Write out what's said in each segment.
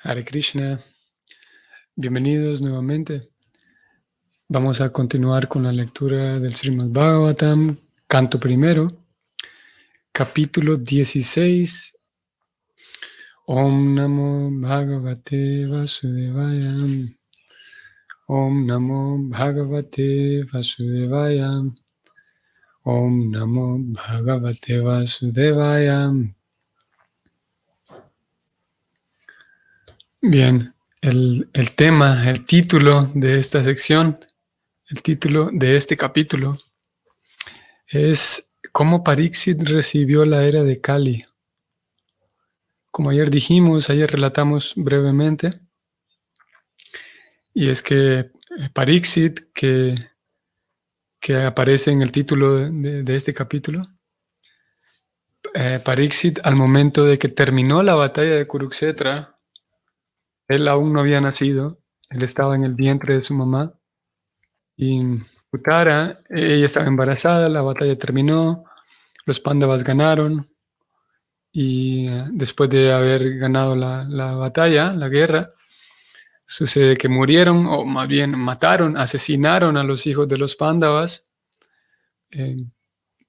Hare Krishna, bienvenidos nuevamente. Vamos a continuar con la lectura del Srimad Bhagavatam, canto primero, capítulo 16. Om Namo Bhagavate Vasudevaya. Om Namo Bhagavate Vasudevaya. Om Namo Bhagavate Vasudevaya. Bien, el tema, el título de esta sección, el título de este capítulo es cómo Pariksit recibió la era de Kali. Como ayer dijimos, ayer relatamos brevemente, y es que Pariksit, que aparece en el título de este capítulo, Pariksit, al momento de que terminó la batalla de Kurukshetra, él aún no había nacido, él estaba en el vientre de su mamá, y Uttara, ella estaba embarazada, la batalla terminó, los Pándavas ganaron, y después de haber ganado la batalla, la guerra, sucede que murieron, o más bien mataron, asesinaron a los hijos de los Pándavas.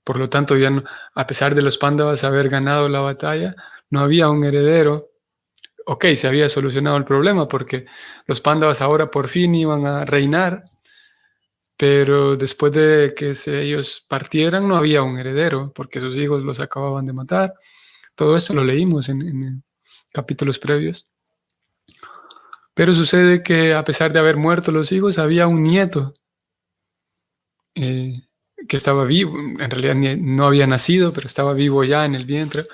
Por lo tanto, ya no, a pesar de los Pándavas haber ganado la batalla, no había un heredero. Ok, se había solucionado el problema porque los Pándavas ahora por fin iban a reinar, pero después de que ellos partieran no había un heredero porque sus hijos los acababan de matar. Todo esto lo leímos en capítulos previos. Pero sucede que a pesar de haber muerto los hijos, había un nieto que estaba vivo. En realidad no había nacido, pero estaba vivo ya en el vientre.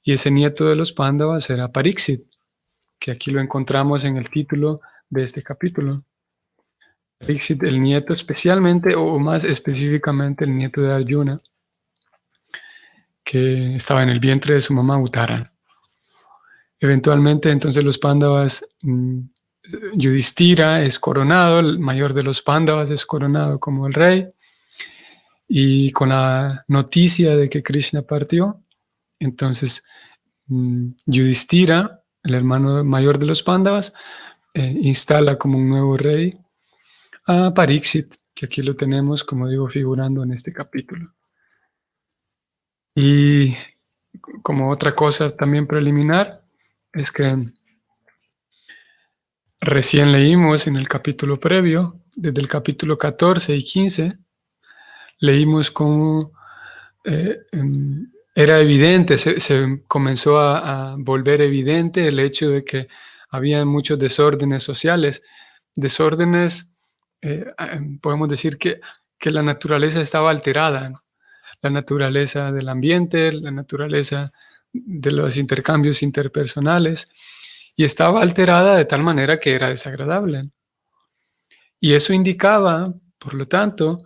Y ese nieto de los Pándavas era Pariksit, que aquí lo encontramos en el título de este capítulo. Pariksit, el nieto especialmente, o más específicamente el nieto de Arjuna, que estaba en el vientre de su mamá Uttara. Eventualmente, entonces los Pándavas, Yudhishthira es coronado, el mayor de los Pándavas es coronado como el rey, y con la noticia de que Krishna partió, entonces Yudhishthira, el hermano mayor de los Pándavas, instala como un nuevo rey a Pariksit, que aquí lo tenemos, como digo, figurando en este capítulo. Y como otra cosa también preliminar, es que recién leímos en el capítulo previo, desde el capítulo 14 y 15, leímos cómo era evidente, se comenzó a volver evidente el hecho de que había muchos desórdenes sociales, desórdenes, podemos decir que la naturaleza estaba alterada, ¿no? La naturaleza del ambiente, la naturaleza de los intercambios interpersonales, y estaba alterada de tal manera que era desagradable. Y eso indicaba, por lo tanto,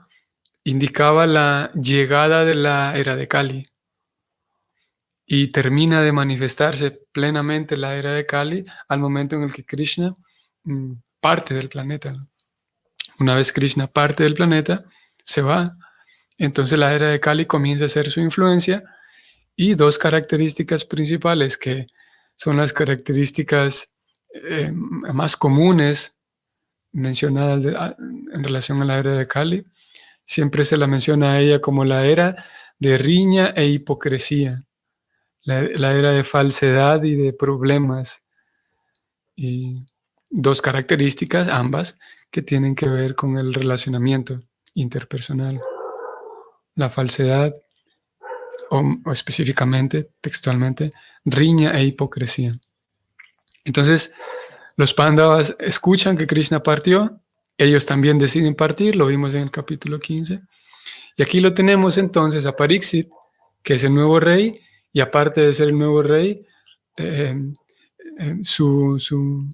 indicaba la llegada de la era de Kali. Y termina de manifestarse plenamente la era de Kali al momento en el que Krishna parte del planeta. Una vez Krishna parte del planeta, se va. Entonces la era de Kali comienza a hacer su influencia, y dos características principales que son las características más comunes mencionadas en relación a la era de Kali. Siempre se la menciona a ella como la era de riña e hipocresía, la era de falsedad y de problemas. Y dos características, ambas, que tienen que ver con el relacionamiento interpersonal. La falsedad, o específicamente, textualmente, riña e hipocresía. Entonces, los Pándavas escuchan que Krishna partió, ellos también deciden partir, lo vimos en el capítulo 15, y aquí lo tenemos entonces a Pariksit, que es el nuevo rey, y aparte de ser el nuevo rey, su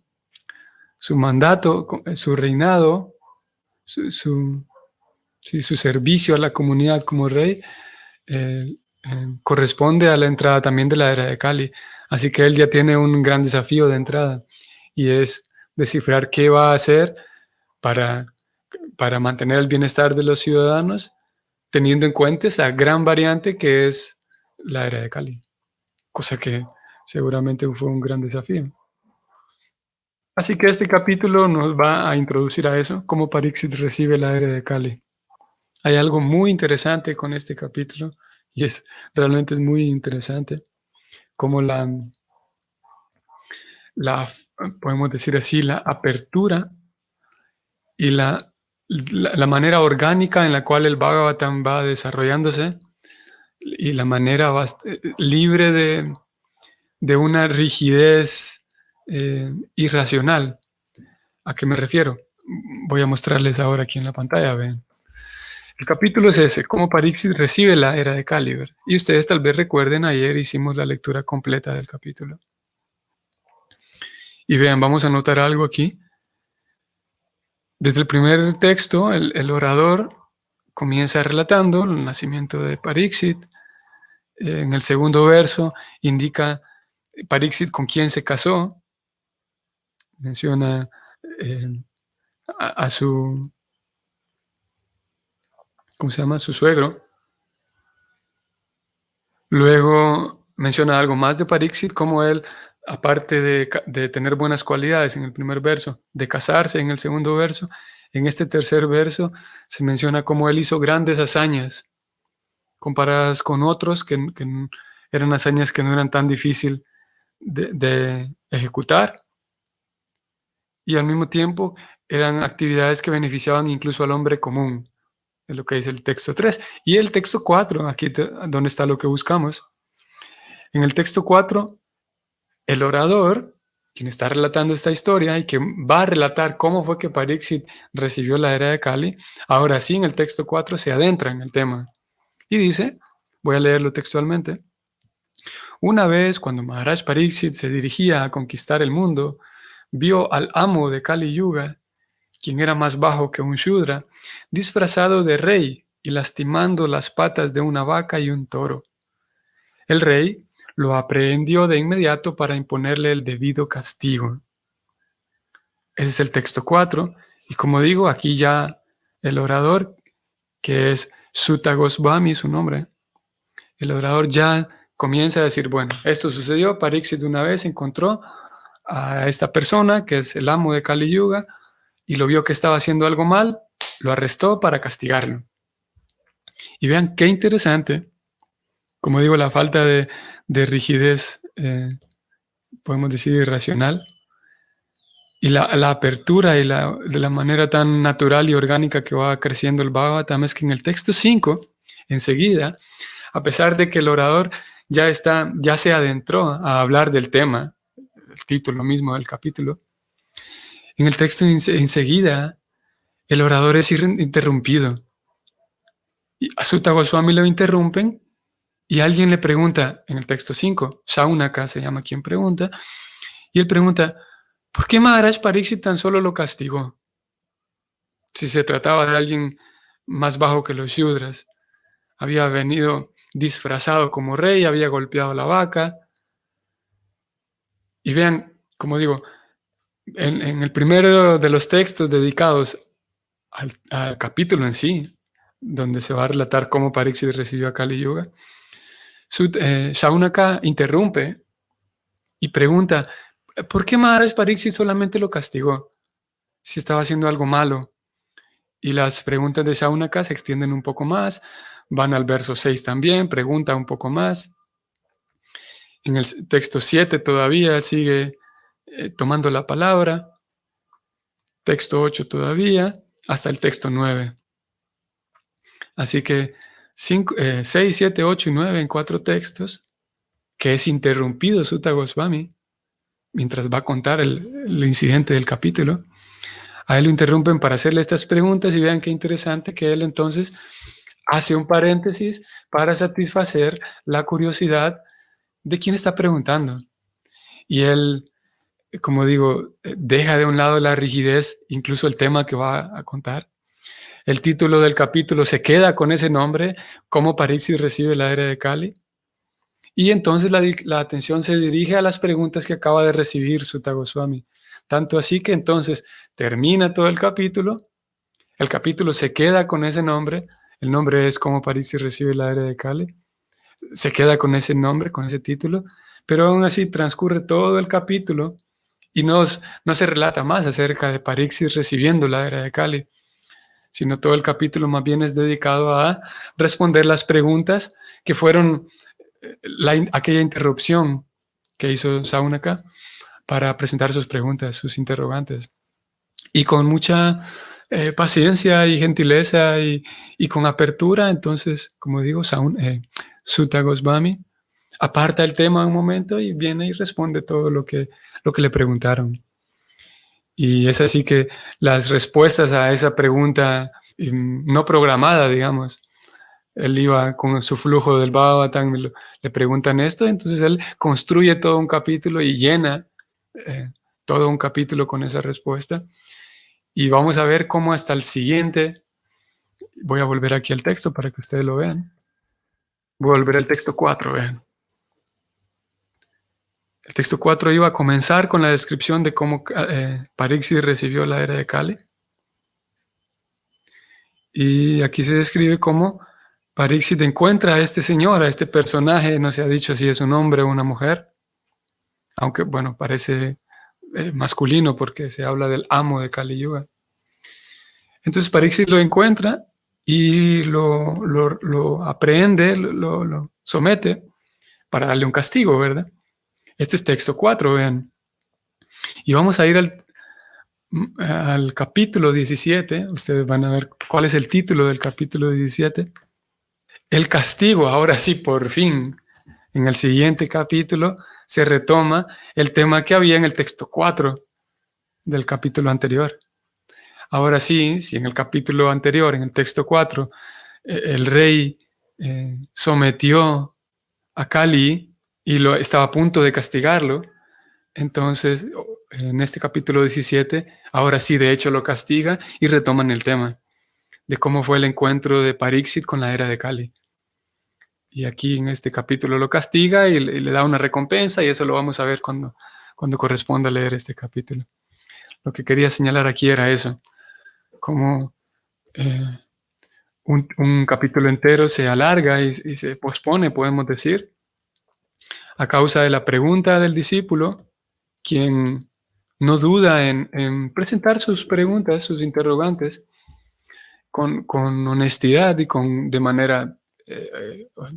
mandato, su reinado, su servicio a la comunidad como rey, corresponde a la entrada también de la era de Kali. Así que él ya tiene un gran desafío de entrada, y es descifrar qué va a hacer para mantener el bienestar de los ciudadanos, teniendo en cuenta esa gran variante que es la era de Kali, cosa que seguramente fue un gran desafío. Así que este capítulo nos va a introducir a eso, cómo Pariksit recibe la era de Kali. Hay algo muy interesante con este capítulo y realmente es muy interesante como la, podemos decir así, la apertura y la manera orgánica en la cual el Bhagavatam va desarrollándose y la manera libre de una rigidez irracional. ¿A qué me refiero? Voy a mostrarles ahora aquí en la pantalla, ven. El capítulo es ese, cómo Pariksit recibe la era de Kali. Y ustedes tal vez recuerden, ayer hicimos la lectura completa del capítulo. Y vean, vamos a notar algo aquí. Desde el primer texto, el orador comienza relatando el nacimiento de Pariksit. En el segundo verso indica Pariksit con quién se casó. Menciona a su, ¿cómo se llama? Su suegro. Luego menciona algo más de Pariksit, como él, aparte de tener buenas cualidades en el primer verso, de casarse en el segundo verso, en este tercer verso se menciona cómo él hizo grandes hazañas comparadas con otros que eran hazañas que no eran tan difíciles de ejecutar y al mismo tiempo eran actividades que beneficiaban incluso al hombre común, es lo que dice el texto 3. Y el texto 4, aquí donde está lo que buscamos. En el texto 4, el orador, quien está relatando esta historia y que va a relatar cómo fue que Pariksit recibió la era de Kali, ahora sí en el texto 4 se adentra en el tema. Y dice, voy a leerlo textualmente, una vez cuando Maharaj Pariksit se dirigía a conquistar el mundo, vio al amo de Kali Yuga, quien era más bajo que un Shudra, disfrazado de rey y lastimando las patas de una vaca y un toro. El rey lo aprehendió de inmediato para imponerle el debido castigo. Ese es el texto 4. Y como digo, aquí ya el orador, que es Sutta Goswami, su nombre, el orador ya comienza a decir, bueno, esto sucedió, Pariksit una vez encontró a esta persona, que es el amo de Kali Yuga, y lo vio que estaba haciendo algo mal, lo arrestó para castigarlo. Y vean qué interesante, como digo, la falta de rigidez, podemos decir, irracional, y la apertura y de la manera tan natural y orgánica que va creciendo el Bhagavatam es que en el texto 5, enseguida, a pesar de que el orador ya se adentró a hablar del tema, el título mismo del capítulo, en el texto enseguida el orador es interrumpido. Y a Sutta Goswami lo interrumpen y alguien le pregunta, en el texto 5, Saunaka se llama quien pregunta, y él pregunta, ¿por qué Maharaj Pariksit tan solo lo castigó? Si se trataba de alguien más bajo que los Shudras, había venido disfrazado como rey, había golpeado la vaca. Y vean, como digo, en el primero de los textos dedicados al capítulo en sí, donde se va a relatar cómo Pariksit recibió a Kali Yuga, Saunaka interrumpe y pregunta, ¿por qué Maharaj Pariksit solamente lo castigó si estaba haciendo algo malo? Y las preguntas de Saunaka se extienden un poco más, van al verso 6 también, pregunta un poco más. En el texto 7 todavía sigue tomando la palabra, texto 8 todavía, hasta el texto 9. Así que 6, 7, 8 y 9 en 4 textos, que es interrumpido Sutta Goswami, mientras va a contar el incidente del capítulo. A él lo interrumpen para hacerle estas preguntas y vean qué interesante que él entonces hace un paréntesis para satisfacer la curiosidad de quien está preguntando. Y él, como digo, deja de un lado la rigidez, incluso el tema que va a contar. El título del capítulo se queda con ese nombre, cómo Pariksit recibe la era de Kali. Y entonces la atención se dirige a las preguntas que acaba de recibir Sutta Goswami. Tanto así que entonces termina todo el capítulo se queda con ese nombre, el nombre es cómo Pariksit recibe la era de Kali, se queda con ese nombre, con ese título, pero aún así transcurre todo el capítulo Y no se relata más acerca de Paríxis recibiendo la era de Kali, sino todo el capítulo más bien es dedicado a responder las preguntas que fueron aquella interrupción que hizo Saunaka para presentar sus preguntas, sus interrogantes. Y con mucha paciencia y gentileza y con apertura, entonces, como digo, Sutta Goswami aparta el tema un momento y viene y responde todo lo que le preguntaron. Y es así que las respuestas a esa pregunta no programada, digamos, él iba con su flujo del Bhagavatam, le preguntan esto, entonces él construye todo un capítulo y llena todo un capítulo con esa respuesta. Y vamos a ver cómo hasta el siguiente, voy a volver aquí al texto para que ustedes lo vean. Voy a volver al texto 4, vean. El texto 4 iba a comenzar con la descripción de cómo Paríxis recibió la era de Kali. Y aquí se describe cómo Paríxis encuentra a este señor, a este personaje, no se ha dicho si es un hombre o una mujer, aunque bueno, parece masculino porque se habla del amo de Kali Yuga. Entonces Paríxis lo encuentra y lo aprehende, lo somete para darle un castigo, ¿verdad? Este es texto 4, vean. Y vamos a ir al capítulo 17. Ustedes van a ver cuál es el título del capítulo 17. El castigo, ahora sí, por fin. En el siguiente capítulo se retoma el tema que había en el texto 4 del capítulo anterior. Ahora sí, si en el capítulo anterior, en el texto 4, el rey sometió a Kali y estaba a punto de castigarlo, entonces en este capítulo 17, ahora sí de hecho lo castiga y retoman el tema de cómo fue el encuentro de Paríxit con la era de Kali. Y aquí en este capítulo lo castiga y le da una recompensa, y eso lo vamos a ver cuando corresponda leer este capítulo. Lo que quería señalar aquí era eso, cómo un capítulo entero se alarga y se pospone, podemos decir, a causa de la pregunta del discípulo, quien no duda en presentar sus preguntas, sus interrogantes, con honestidad y de manera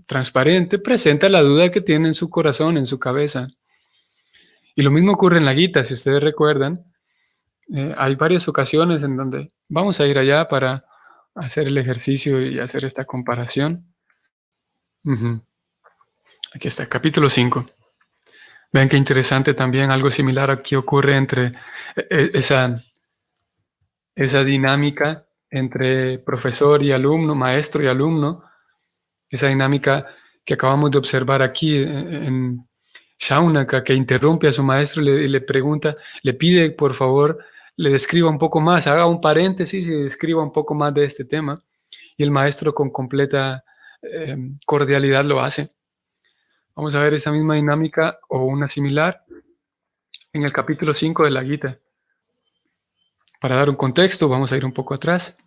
transparente, presenta la duda que tiene en su corazón, en su cabeza. Y lo mismo ocurre en la Gita, si ustedes recuerdan. Hay varias ocasiones en donde vamos a ir allá para hacer el ejercicio y hacer esta comparación. Aquí está, capítulo 5. Vean qué interesante también, algo similar aquí ocurre entre esa dinámica entre profesor y alumno, maestro y alumno, esa dinámica que acabamos de observar aquí en Shaunaka, que interrumpe a su maestro y le pregunta, le pide por favor, le describa un poco más, haga un paréntesis y describa un poco más de este tema. Y el maestro con completa cordialidad lo hace. Vamos a ver esa misma dinámica o una similar en el capítulo 5 de la Gita. Para dar un contexto, vamos a ir un poco atrás.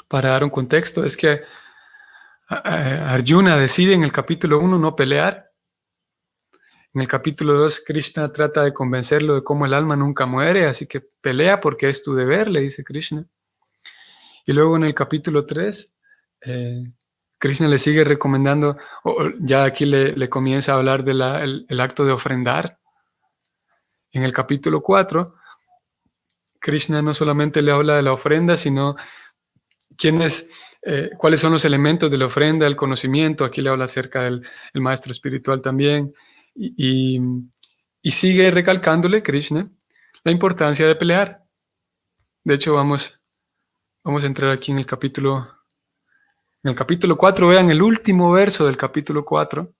Para dar un contexto, es que Arjuna decide en el capítulo 1 no pelear. En el capítulo 2, Krishna trata de convencerlo de cómo el alma nunca muere, así que pelea porque es tu deber, le dice Krishna. Y luego en el capítulo 3, Krishna le sigue recomendando, ya aquí le comienza a hablar del acto de ofrendar. En el capítulo 4, Krishna no solamente le habla de la ofrenda, sino cuáles son los elementos de la ofrenda, el conocimiento. Aquí le habla acerca del maestro espiritual también. Y sigue recalcándole, Krishna, la importancia de pelear. De hecho, vamos a entrar aquí en el capítulo 4. Vean el último verso del capítulo 4.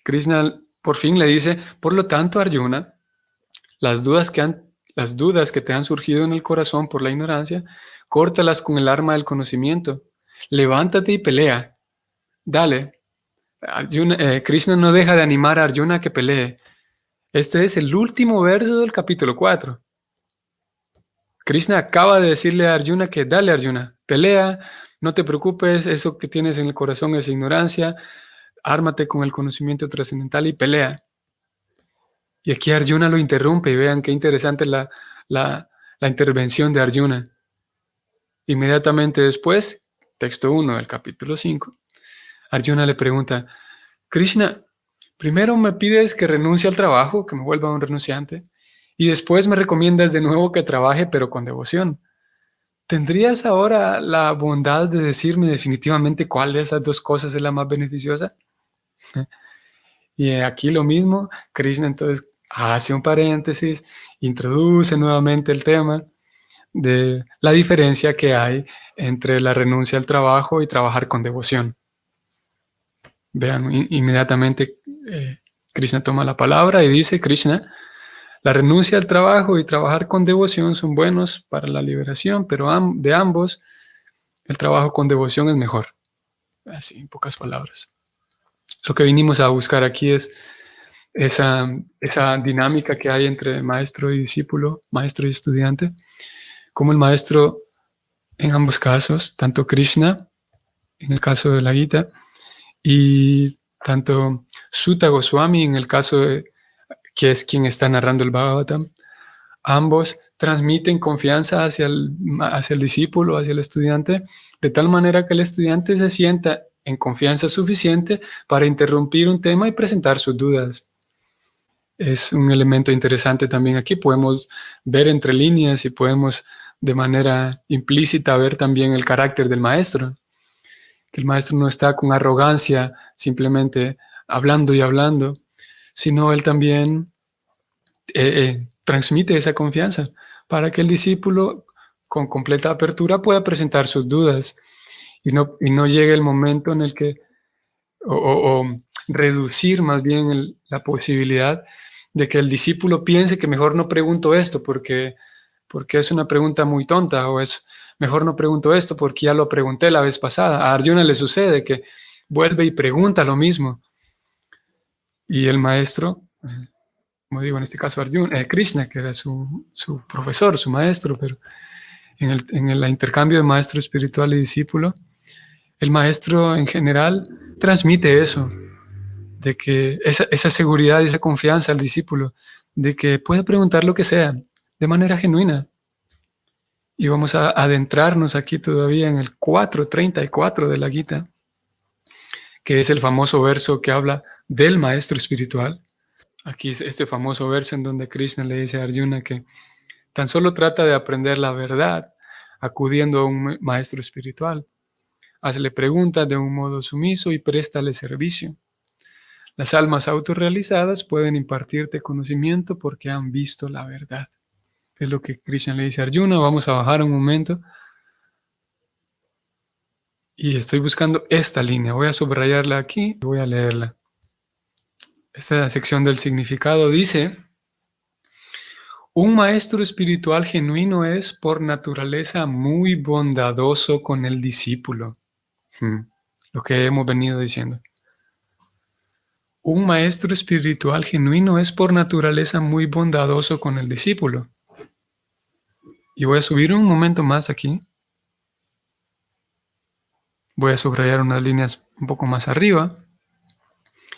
Krishna por fin le dice, por lo tanto, Arjuna, las dudas que te han surgido en el corazón por la ignorancia, córtalas con el arma del conocimiento. Levántate y pelea. Dale. Krishna no deja de animar a Arjuna a que pelee. Este es el último verso del capítulo 4. Krishna acaba de decirle a Arjuna que dale, Arjuna, pelea, no te preocupes, eso que tienes en el corazón es ignorancia, ármate con el conocimiento trascendental y pelea. Y aquí Arjuna lo interrumpe y vean qué interesante la intervención de Arjuna. Inmediatamente después, texto 1 del capítulo 5, Arjuna le pregunta, Krishna, primero me pides que renuncie al trabajo, que me vuelva un renunciante, y después me recomiendas de nuevo que trabaje, pero con devoción. ¿Tendrías ahora la bondad de decirme definitivamente cuál de estas dos cosas es la más beneficiosa? Y aquí lo mismo, Krishna entonces hace un paréntesis, introduce nuevamente el tema de la diferencia que hay entre la renuncia al trabajo y trabajar con devoción. Vean, inmediatamente Krishna toma la palabra y dice, Krishna, la renuncia al trabajo y trabajar con devoción son buenos para la liberación, pero de ambos, el trabajo con devoción es mejor. Así, en pocas palabras. Lo que vinimos a buscar aquí es esa dinámica que hay entre maestro y discípulo, maestro y estudiante, como el maestro en ambos casos, tanto Krishna, en el caso de la Gita, y tanto Sutta Goswami, en el caso de que es quien está narrando el Bhagavatam, ambos transmiten confianza hacia el discípulo, hacia el estudiante, de tal manera que el estudiante se sienta en confianza suficiente para interrumpir un tema y presentar sus dudas. Es un elemento interesante también aquí. Podemos ver entre líneas y podemos de manera implícita ver también el carácter del maestro. Que el maestro no está con arrogancia simplemente hablando y hablando, sino él también transmite esa confianza para que el discípulo con completa apertura pueda presentar sus dudas y no llegue el momento en el que, o reducir más bien la posibilidad de que el discípulo piense que mejor no pregunto esto porque es una pregunta muy tonta, o es mejor no pregunto esto porque ya lo pregunté la vez pasada. A Arjuna le sucede que vuelve y pregunta lo mismo. Y el maestro, como digo, en este caso Arjuna, Krishna, que era su profesor, su maestro, pero en el intercambio de maestro espiritual y discípulo, el maestro en general transmite eso, de que esa seguridad y esa confianza al discípulo, de que puede preguntar lo que sea, de manera genuina. Y vamos a adentrarnos aquí todavía en el 4.34 de la Gita, que es el famoso verso que habla del maestro espiritual. Aquí es este famoso verso en donde Krishna le dice a Arjuna que tan solo trata de aprender la verdad acudiendo a un maestro espiritual. Hazle preguntas de un modo sumiso y préstale servicio. Las almas autorrealizadas pueden impartirte conocimiento porque han visto la verdad. Es lo que Krishna le dice a Arjuna. Vamos a bajar un momento. Y estoy buscando esta línea. Voy a subrayarla aquí y voy a leerla. Esta sección del significado dice: un maestro espiritual genuino es por naturaleza muy bondadoso con el discípulo. Lo que hemos venido diciendo. Un maestro espiritual genuino es por naturaleza muy bondadoso con el discípulo. Y voy a subir un momento más aquí. Voy a subrayar unas líneas un poco más arriba.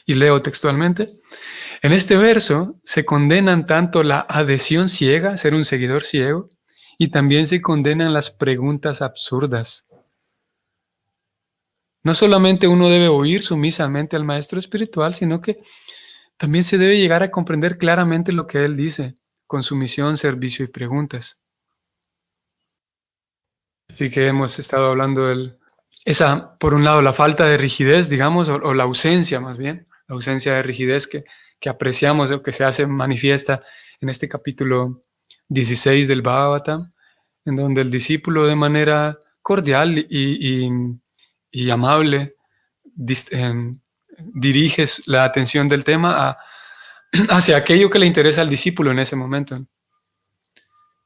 Y leo textualmente. En este verso se condenan tanto la adhesión ciega, ser un seguidor ciego, y también se condenan las preguntas absurdas. No solamente uno debe oír sumisamente al maestro espiritual, sino que también se debe llegar a comprender claramente lo que él dice, con sumisión, servicio y preguntas. Así que hemos estado hablando de esa, por un lado, la falta de rigidez, digamos, o la ausencia más bien, la ausencia de rigidez que apreciamos o que se hace manifiesta en este capítulo 16 del Bhagavatam, en donde el discípulo de manera cordial y amable dirige la atención del tema hacia aquello que le interesa al discípulo en ese momento.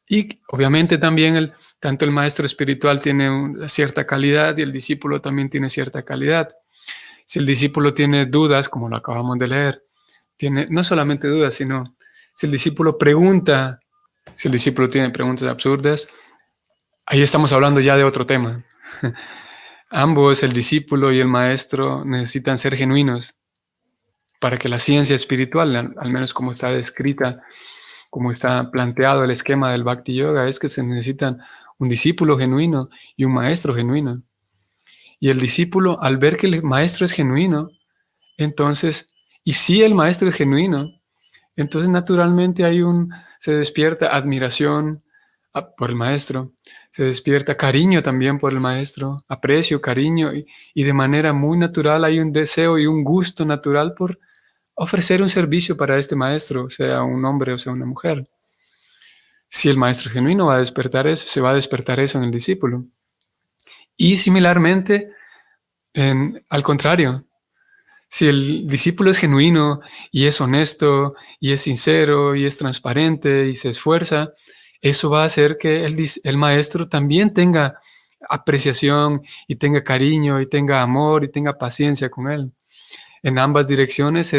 Y obviamente también tanto el maestro espiritual tiene una cierta calidad y el discípulo también tiene cierta calidad. Si el discípulo tiene dudas, como lo acabamos de leer, tiene no solamente dudas, sino si el discípulo pregunta, si el discípulo tiene preguntas absurdas, ahí estamos hablando ya de otro tema. Ambos, el discípulo y el maestro, necesitan ser genuinos. para que la ciencia espiritual, al menos como está descrita, como está planteado el esquema del Bhakti Yoga, es que se necesitan un discípulo genuino y un maestro genuino. Y el discípulo, al ver que el maestro es genuino, entonces, y si el maestro es genuino, entonces naturalmente se despierta admiración por el maestro, se despierta cariño también por el maestro, aprecio, cariño, y de manera muy natural hay un deseo y un gusto natural por ofrecer un servicio para este maestro, sea un hombre o sea una mujer. Si el maestro genuino va a despertar eso, se va a despertar eso en el discípulo. Y similarmente, al contrario, si el discípulo es genuino y es honesto y es sincero y es transparente y se esfuerza, eso va a hacer que el maestro también tenga apreciación y tenga cariño y tenga amor y tenga paciencia con él. En ambas direcciones,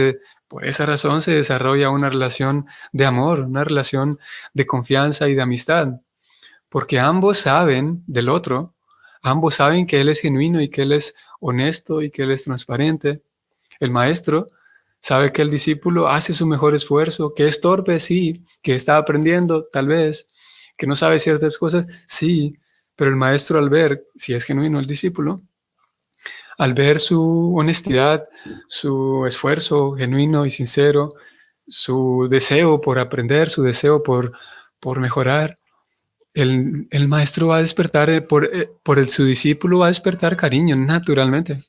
por esa razón se desarrolla una relación de amor, una relación de confianza y de amistad, porque ambos saben del otro, ambos saben que él es genuino y que él es honesto y que él es transparente. El maestro sabe que el discípulo hace su mejor esfuerzo, que es torpe, sí, que está aprendiendo, tal vez, que no sabe ciertas cosas, sí, pero el maestro al ver si es genuino el discípulo, al ver su honestidad, su esfuerzo genuino y sincero, su deseo por aprender, su deseo por mejorar, el maestro va a despertar, su discípulo va a despertar cariño naturalmente.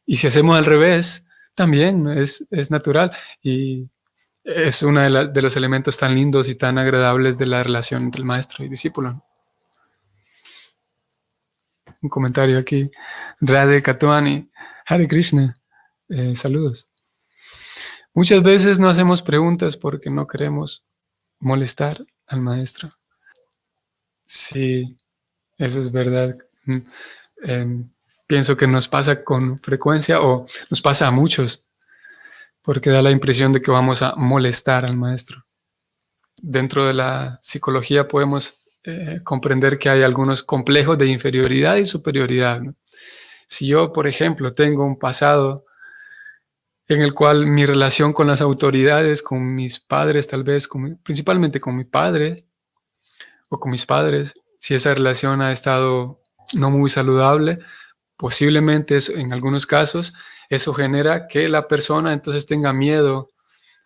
Y si hacemos al revés, también es natural. Y es uno de los elementos tan lindos y tan agradables de la relación entre el maestro y discípulo. Un comentario aquí. Radhe Katwani, Hare Krishna. Saludos. Muchas veces no hacemos preguntas porque no queremos molestar al maestro. Sí, eso es verdad. Pienso que nos pasa con frecuencia o nos pasa a muchos porque da la impresión de que vamos a molestar al maestro. Dentro de la psicología podemos comprender que hay algunos complejos de inferioridad y superioridad, ¿no? Si yo, por ejemplo, tengo un pasado en el cual mi relación con las autoridades, con mis padres, tal vez, principalmente con mi padre o con mis padres, si esa relación ha estado no muy saludable, posiblemente en algunos casos eso genera que la persona entonces tenga miedo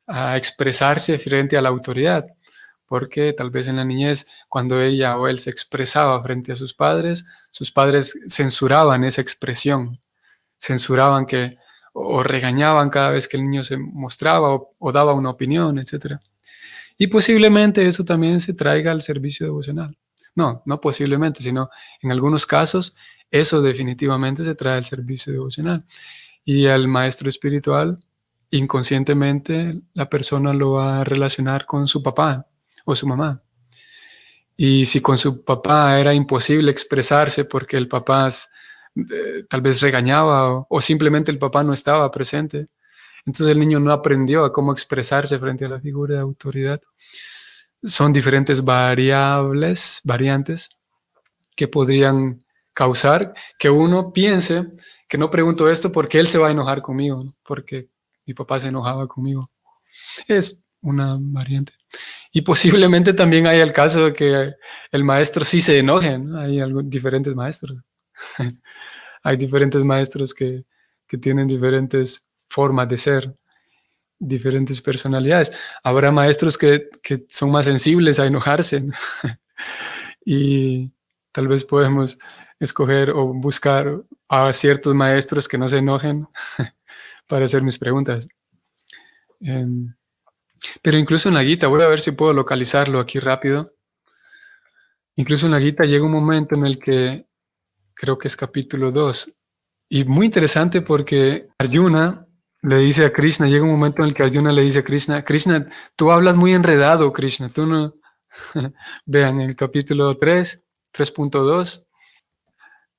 a expresarse frente a la autoridad, porque tal vez en la niñez, cuando ella o él se expresaba frente a sus padres censuraban esa expresión, censuraban o regañaban cada vez que el niño se mostraba o daba una opinión, etc. Y posiblemente eso también se traiga al servicio devocional. No posiblemente, sino en algunos casos eso definitivamente se trae al servicio devocional. Y al maestro espiritual, inconscientemente, la persona lo va a relacionar con su papá o su mamá. Y si con su papá era imposible expresarse porque el papá tal vez regañaba o simplemente el papá no estaba presente, entonces el niño no aprendió a cómo expresarse frente a la figura de autoridad. Son diferentes variantes que podrían causar que uno piense que no pregunto esto porque él se va a enojar conmigo, ¿no? Porque mi papá se enojaba conmigo. Es una variante. Y posiblemente también hay el caso de que el maestro sí se enoje, ¿no? Hay diferentes maestros. Hay diferentes maestros que tienen diferentes formas de ser, diferentes personalidades. Habrá maestros que son más sensibles a enojarse, ¿no? Y tal vez podemos escoger o buscar a ciertos maestros que no se enojen para hacer mis preguntas. Pero incluso en la Gita, voy a ver si puedo localizarlo aquí rápido. Incluso en la Gita llega un momento en el que creo que es capítulo 2. Y muy interesante porque Arjuna le dice a Krishna, llega un momento en el que Arjuna le dice a Krishna, Krishna, tú hablas muy enredado, Krishna, tú no... Vean, en el capítulo 3.2,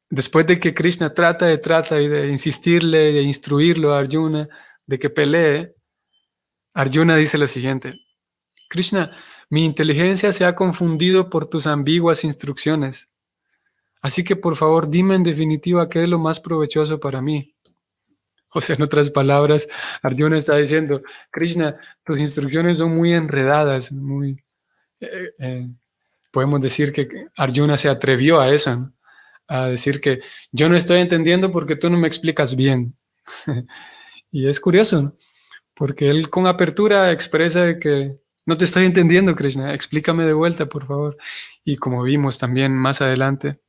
después de que Krishna trata y de insistirle, de instruirlo a Arjuna, de que pelee, Arjuna dice lo siguiente, Krishna, mi inteligencia se ha confundido por tus ambiguas instrucciones. Así que por favor dime en definitiva qué es lo más provechoso para mí. O sea, en otras palabras, Arjuna está diciendo, Krishna, tus instrucciones son muy enredadas, muy... eh, eh, podemos decir que Arjuna se atrevió a eso, ¿no? A decir que yo no estoy entendiendo porque tú no me explicas bien. Y es curioso, ¿no? Porque él con apertura expresa de que no te estoy entendiendo, Krishna, explícame de vuelta, por favor. Y como vimos también más adelante,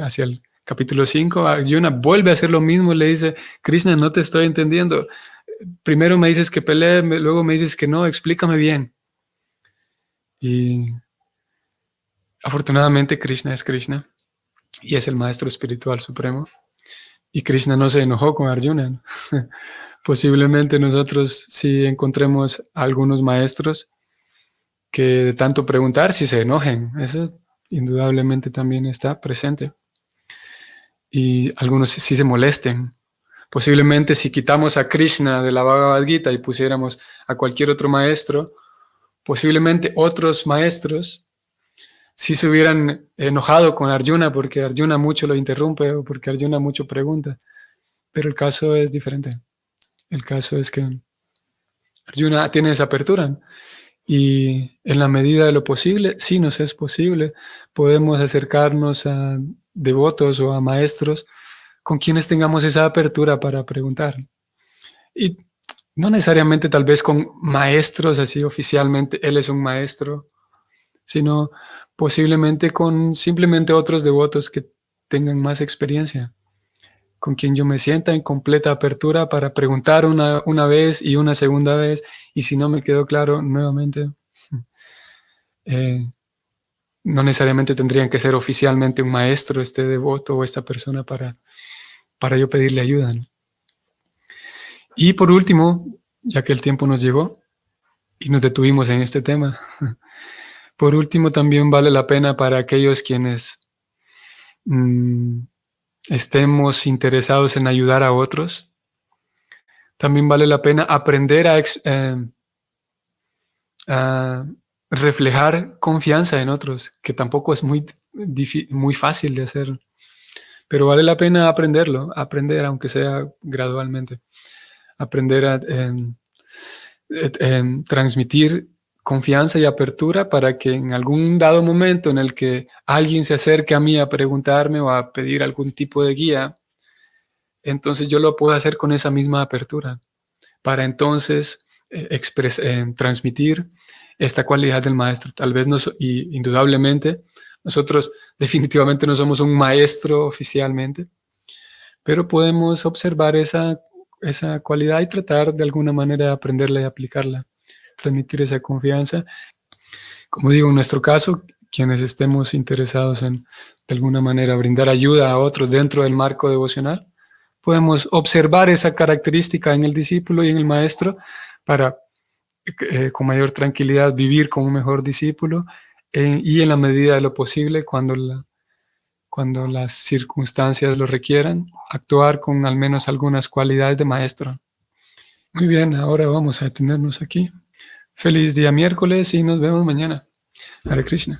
hacia el capítulo 5, Arjuna vuelve a hacer lo mismo, le dice, Krishna, no te estoy entendiendo. Primero me dices que pelee, luego me dices que no, explícame bien. Y afortunadamente Krishna es Krishna y es el maestro espiritual supremo. Y Krishna no se enojó con Arjuna, ¿no? Posiblemente nosotros sí encontremos a algunos maestros que de tanto preguntar si se enojen. Eso indudablemente también está presente. Y algunos sí se molesten. Posiblemente si quitamos a Krishna de la Bhagavad Gita y pusiéramos a cualquier otro maestro, posiblemente otros maestros sí se hubieran enojado con Arjuna porque Arjuna mucho lo interrumpe o porque Arjuna mucho pregunta. Pero el caso es diferente. El caso es que Arjuna tiene esa apertura y en la medida de lo posible, sí nos es posible, podemos acercarnos a devotos o a maestros con quienes tengamos esa apertura para preguntar. Y no necesariamente tal vez con maestros así oficialmente, él es un maestro, sino posiblemente con simplemente otros devotos que tengan más experiencia, con quien yo me sienta en completa apertura para preguntar una vez y una segunda vez, y si no me quedó claro, nuevamente. No necesariamente tendrían que ser oficialmente un maestro, este devoto o esta persona para yo pedirle ayuda, ¿no? Y por último, ya que el tiempo nos llegó y nos detuvimos en este tema, por último también vale la pena para aquellos quienes estemos interesados en ayudar a otros, también vale la pena aprender a reflejar confianza en otros, que tampoco es muy fácil de hacer, pero vale la pena aprender aunque sea gradualmente, aprender a transmitir confianza y apertura para que en algún dado momento en el que alguien se acerque a mí a preguntarme o a pedir algún tipo de guía, entonces yo lo puedo hacer con esa misma apertura, para entonces transmitir esta cualidad del maestro. Tal vez y indudablemente nosotros definitivamente no somos un maestro oficialmente, pero podemos observar esa cualidad y tratar de alguna manera de aprenderla y aplicarla, transmitir esa confianza. Como digo, en nuestro caso, quienes estemos interesados en de alguna manera brindar ayuda a otros dentro del marco devocional, podemos observar esa característica en el discípulo y en el maestro para con mayor tranquilidad vivir como un mejor discípulo y en la medida de lo posible, cuando las circunstancias lo requieran, actuar con al menos algunas cualidades de maestro. Muy bien, ahora vamos a detenernos aquí. Feliz día miércoles y nos vemos mañana. Hare Krishna.